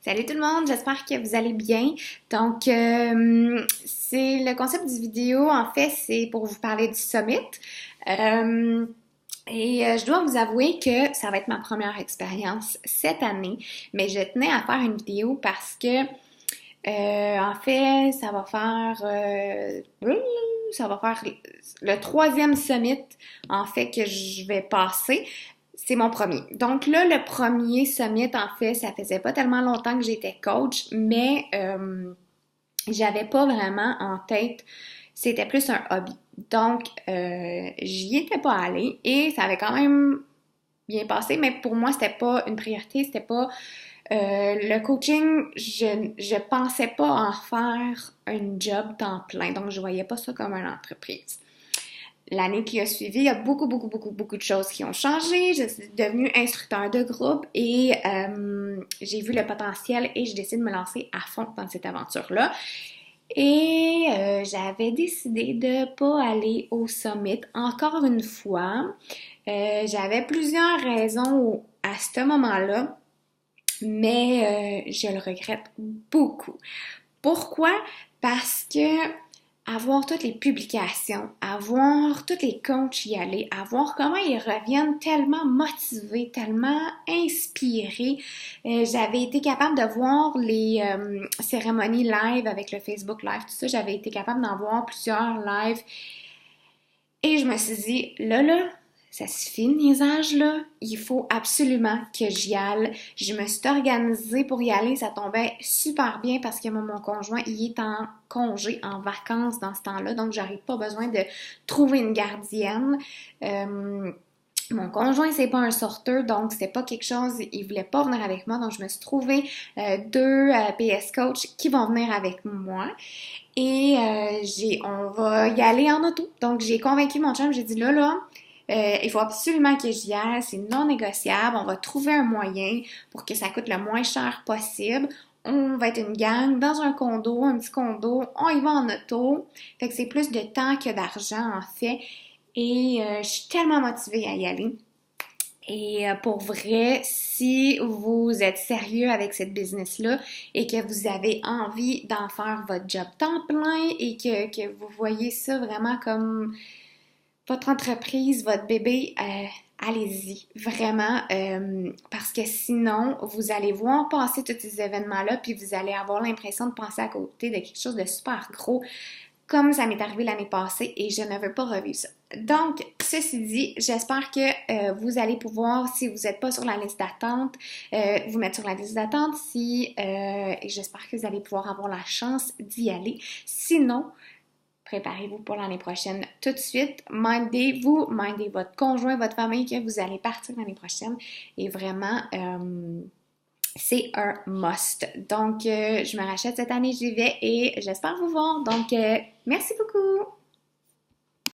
Salut tout le monde, j'espère que vous allez bien. Donc, c'est le concept du vidéo, en fait, c'est pour vous parler du summit. Euh, je dois vous avouer que ça va être ma première expérience cette année, mais je tenais à faire une vidéo parce que, en fait, ça va faire le troisième summit, en fait, que je vais passer. C'est mon premier. Donc là, le premier summit, en fait, ça faisait pas tellement longtemps que j'étais coach, mais j'avais pas vraiment en tête, c'était plus un hobby. Donc, j'y étais pas allée et ça avait quand même bien passé, mais pour moi, c'était pas une priorité, c'était pas le coaching, je pensais pas en faire un job temps plein, donc je voyais pas ça comme une entreprise. L'année qui a suivi, il y a beaucoup de choses qui ont changé. Je suis devenue instructeur de groupe et j'ai vu le potentiel et je décide de me lancer à fond dans cette aventure-là. Et j'avais décidé de pas aller au summit encore une fois. J'avais plusieurs raisons à ce moment-là, mais je le regrette beaucoup. Pourquoi? Parce que avoir toutes les publications, avoir tous les coachs y aller, avoir comment ils reviennent tellement motivés, tellement inspirés. J'avais été capable de voir les cérémonies live avec le Facebook Live, tout ça. J'avais été capable d'en voir plusieurs lives. Et je me suis dit, là, ça suffit le niaisage, là. Il faut absolument que j'y aille. Je me suis organisée pour y aller. Ça tombait super bien parce que mon conjoint, il est en congé, en vacances dans ce temps-là. Donc, j'aurais pas besoin de trouver une gardienne. Mon conjoint, c'est pas un sorteur, donc c'était pas quelque chose, il voulait pas venir avec moi. Donc, je me suis trouvé deux PS coach qui vont venir avec moi. Et on va y aller en auto. Donc, j'ai convaincu mon chum, j'ai dit là, il faut absolument que j'y aille, c'est non négociable, on va trouver un moyen pour que ça coûte le moins cher possible. On va être une gang dans un condo, un petit condo, on y va en auto. Fait que c'est plus de temps que d'argent en fait. Et je suis tellement motivée à y aller. Et pour vrai, si vous êtes sérieux avec cette business-là et que vous avez envie d'en faire votre job temps plein et que vous voyez ça vraiment comme votre entreprise, votre bébé, allez-y, vraiment, parce que sinon, vous allez voir passer tous ces événements-là puis vous allez avoir l'impression de passer à côté de quelque chose de super gros comme ça m'est arrivé l'année passée et je ne veux pas revivre ça. Donc, ceci dit, j'espère que vous allez pouvoir, si vous n'êtes pas sur la liste d'attente, vous mettre sur la liste d'attente et j'espère que vous allez pouvoir avoir la chance d'y aller. Sinon, préparez-vous pour l'année prochaine tout de suite. Mindez-vous, mindez votre conjoint, votre famille que vous allez partir l'année prochaine et vraiment... c'est un must. Donc, je me rachète cette année, j'y vais et j'espère vous voir. Donc, merci beaucoup!